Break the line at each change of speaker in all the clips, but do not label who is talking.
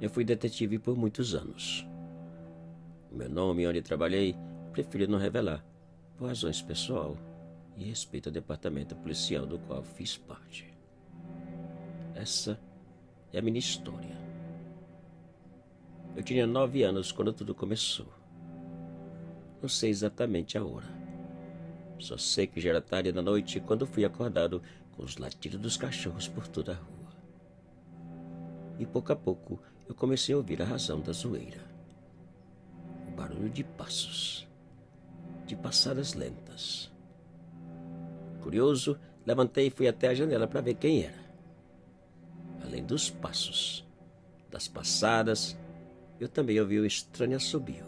Eu fui detetive por muitos anos. O meu nome e onde trabalhei prefiro não revelar, por razões pessoal e respeito ao departamento policial do qual fiz parte. Essa é a minha história. Eu tinha 9 anos quando tudo começou. Não sei exatamente a hora. Só sei que já era tarde da noite quando fui acordado com os latidos dos cachorros por toda a rua. E pouco a pouco eu comecei a ouvir a razão da zoeira. O barulho de passos, de passadas lentas. Curioso, levantei e fui até a janela para ver quem era. Além dos passos, das passadas, eu também ouvi o estranho assobio.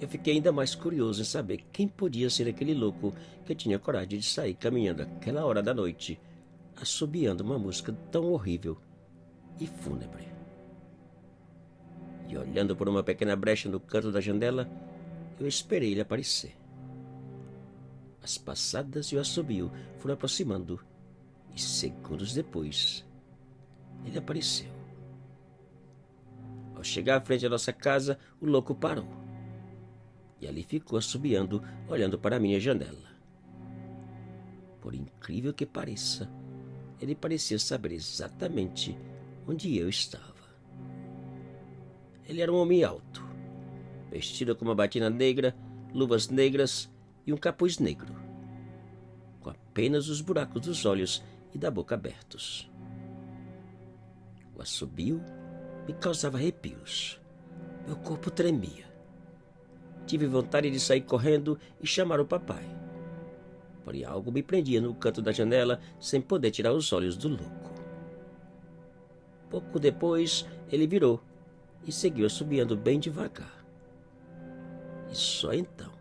Eu fiquei ainda mais curioso em saber quem podia ser aquele louco que tinha coragem de sair caminhando àquela hora da noite, assobiando uma música tão horrível e fúnebre. E olhando por uma pequena brecha no canto da janela, eu esperei ele aparecer. As passadas e o assobio foram aproximando, e segundos depois, ele apareceu. Ao chegar à frente da nossa casa, o louco parou. E ali ficou assobiando, olhando para a minha janela. Por incrível que pareça, ele parecia saber exatamente onde eu estava. Ele era um homem alto, vestido com uma batina negra, luvas negras e um capuz negro, com apenas os buracos dos olhos e da boca abertos. O assobio me causava arrepios. Meu corpo tremia. Tive vontade de sair correndo e chamar o papai. Porém, algo me prendia no canto da janela sem poder tirar os olhos do louco. Pouco depois, ele virou e seguiu assobiando bem devagar. E só então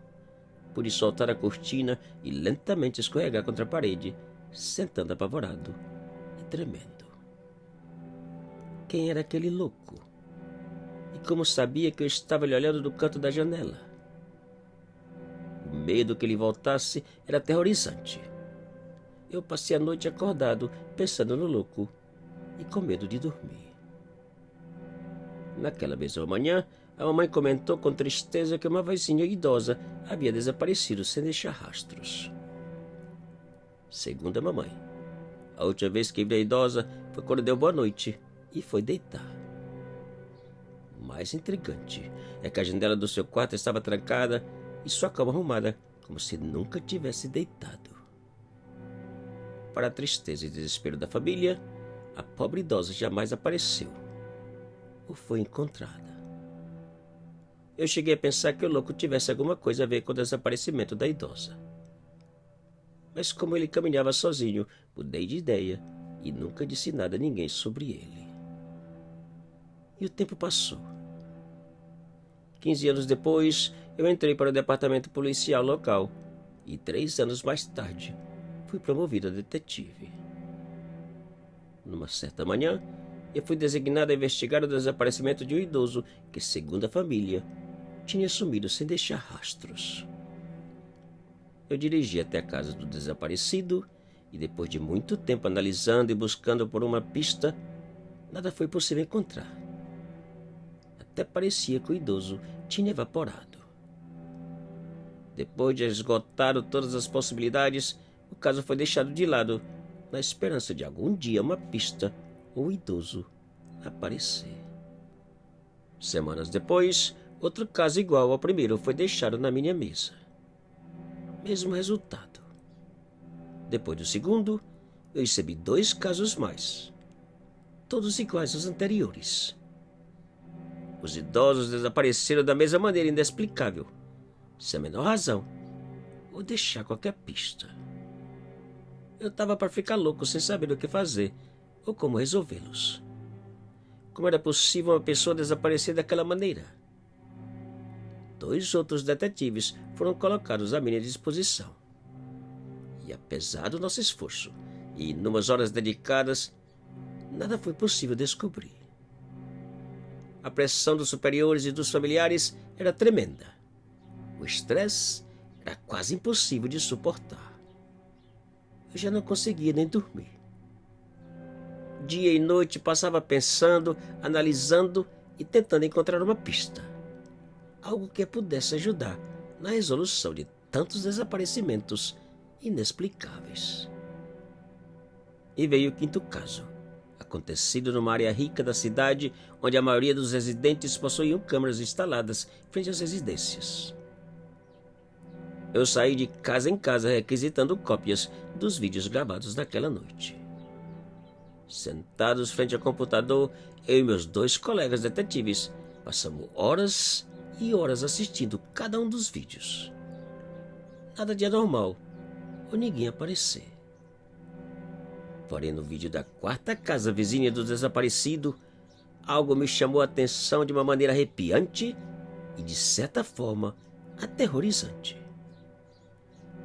pude soltar a cortina e lentamente escorregar contra a parede, sentando apavorado e tremendo. Quem era aquele louco? E como sabia que eu estava lhe olhando do canto da janela? O medo que ele voltasse era aterrorizante. Eu passei a noite acordado, pensando no louco e com medo de dormir. Naquela mesma manhã, a mamãe comentou com tristeza que uma vozinha idosa havia desaparecido sem deixar rastros. Segundo a mamãe, a última vez que vi a idosa foi quando deu boa noite e foi deitar. O mais intrigante é que a janela do seu quarto estava trancada e sua cama arrumada, como se nunca tivesse deitado. Para a tristeza e desespero da família, a pobre idosa jamais apareceu ou foi encontrada. Eu cheguei a pensar que o louco tivesse alguma coisa a ver com o desaparecimento da idosa. Mas como ele caminhava sozinho, mudei de ideia e nunca disse nada a ninguém sobre ele. E o tempo passou. 15 anos depois, eu entrei para o departamento policial local e 3 anos mais tarde, fui promovido a detetive. Numa certa manhã, eu fui designado a investigar o desaparecimento de um idoso que, segundo a família, tinha sumido sem deixar rastros. Eu dirigi até a casa do desaparecido e, depois de muito tempo analisando e buscando por uma pista, nada foi possível encontrar. Até parecia que o idoso tinha evaporado. Depois de esgotar todas as possibilidades, o caso foi deixado de lado, na esperança de algum dia uma pista ou o idoso aparecer. Semanas depois, outro caso igual ao primeiro foi deixado na minha mesa. Mesmo resultado. Depois do segundo, eu recebi 2 casos mais, todos iguais aos anteriores. Os idosos desapareceram da mesma maneira inexplicável, sem a menor razão ou deixar qualquer pista. Eu estava para ficar louco sem saber o que fazer ou como resolvê-los. Como era possível uma pessoa desaparecer daquela maneira? 2 outros detetives foram colocados à minha disposição. E apesar do nosso esforço e inúmeras horas dedicadas, nada foi possível descobrir. A pressão dos superiores e dos familiares era tremenda. O estresse era quase impossível de suportar. Eu já não conseguia nem dormir. dia e noite passava pensando, analisando e tentando encontrar uma pista. Algo que pudesse ajudar na resolução de tantos desaparecimentos inexplicáveis. E veio o quinto caso, acontecido numa área rica da cidade, onde a maioria dos residentes possuíam câmeras instaladas frente às residências. Eu saí de casa em casa requisitando cópias dos vídeos gravados naquela noite. Sentados frente ao computador, eu e meus 2 colegas detetives passamos horas e horas assistindo cada um dos vídeos. Nada de anormal ou ninguém aparecer. Porém, no vídeo da 4ª casa vizinha do desaparecido, algo me chamou a atenção de uma maneira arrepiante e, de certa forma, aterrorizante.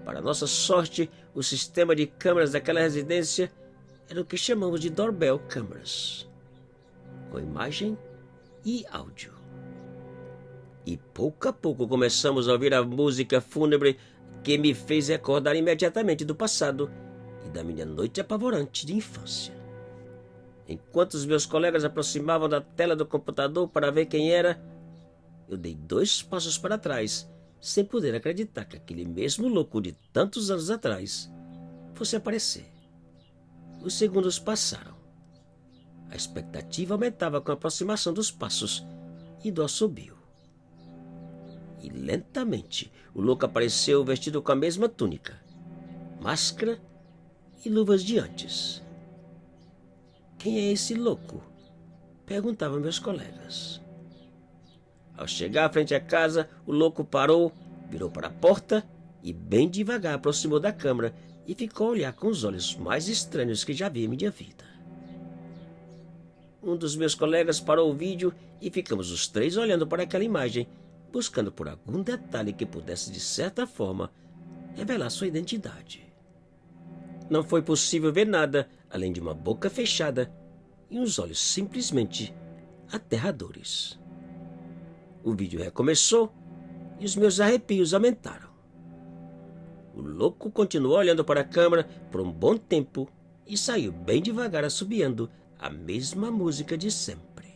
Para nossa sorte, o sistema de câmeras daquela residência era o que chamamos de doorbell cameras, com imagem e áudio. E pouco a pouco começamos a ouvir a música fúnebre que me fez recordar imediatamente do passado e da minha noite apavorante de infância. Enquanto os meus colegas aproximavam da tela do computador para ver quem era, eu dei 2 passos para trás, sem poder acreditar que aquele mesmo louco de tantos anos atrás fosse aparecer. Os segundos passaram. A expectativa aumentava com a aproximação dos passos e do assobio. E lentamente o louco apareceu vestido com a mesma túnica, máscara e luvas de antes. Quem é esse louco? Perguntavam meus colegas. Ao chegar à frente à casa, o louco parou, virou para a porta e bem devagar aproximou da câmera e ficou a olhar com os olhos mais estranhos que já vi em minha vida. Um dos meus colegas parou o vídeo e ficamos os 3 olhando para aquela imagem, buscando por algum detalhe que pudesse, de certa forma, revelar sua identidade. Não foi possível ver nada além de uma boca fechada e uns olhos simplesmente aterradores. O vídeo recomeçou e os meus arrepios aumentaram. O louco continuou olhando para a câmera por um bom tempo e saiu bem devagar assobiando a mesma música de sempre.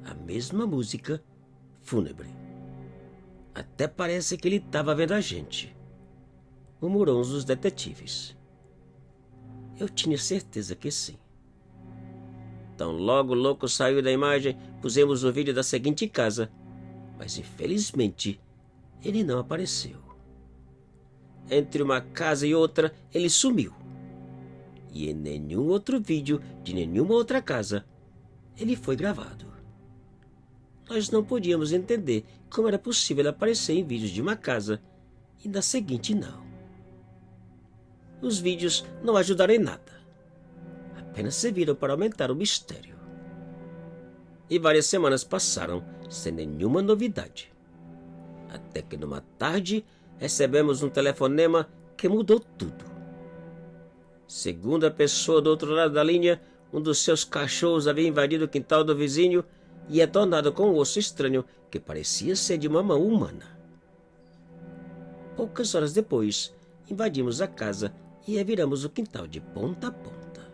A mesma música fúnebre. Até parece que ele estava vendo a gente, murmurou um dos detetives. Eu tinha certeza que sim. Então logo o louco saiu da imagem, pusemos o vídeo da seguinte casa, mas infelizmente ele não apareceu. Entre uma casa e outra ele sumiu. E em nenhum outro vídeo de nenhuma outra casa ele foi gravado. Nós não podíamos entender como era possível ele aparecer em vídeos de uma casa e da seguinte não. Os vídeos não ajudaram em nada. Apenas serviram para aumentar o mistério. E várias semanas passaram sem nenhuma novidade. Até que numa tarde recebemos um telefonema que mudou tudo. Segundo a pessoa do outro lado da linha, um dos seus cachorros havia invadido o quintal do vizinho e retornado com um osso estranho que parecia ser de uma mão humana. Poucas horas depois, invadimos a casa e reviramos o quintal de ponta a ponta.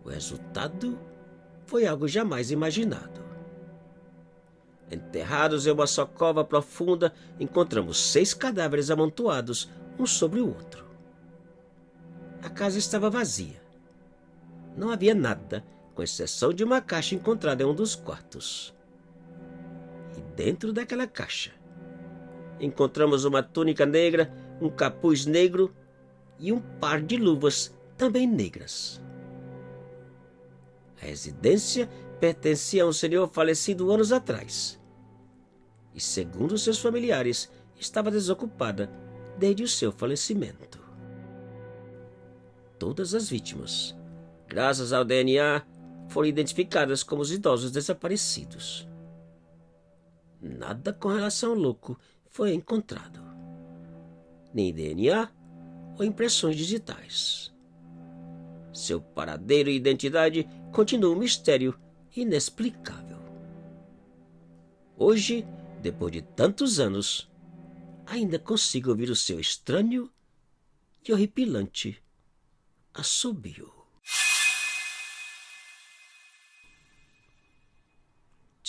O resultado foi algo jamais imaginado. Enterrados em uma só cova profunda, encontramos 6 cadáveres amontoados, um sobre o outro. A casa estava vazia. Não havia nada, com exceção de uma caixa encontrada em um dos quartos. E dentro daquela caixa, encontramos uma túnica negra, um capuz negro e um par de luvas também negras. A residência pertencia a um senhor falecido anos atrás. E, segundo seus familiares, estava desocupada desde o seu falecimento. Todas as vítimas, graças ao DNA, foram identificadas como os idosos desaparecidos. Nada com relação ao louco foi encontrado. Nem DNA ou impressões digitais. Seu paradeiro e identidade continuam um mistério inexplicável. Hoje, depois de tantos anos, ainda consigo ouvir o seu estranho e horripilante assobio.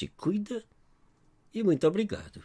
Se cuida e muito obrigado.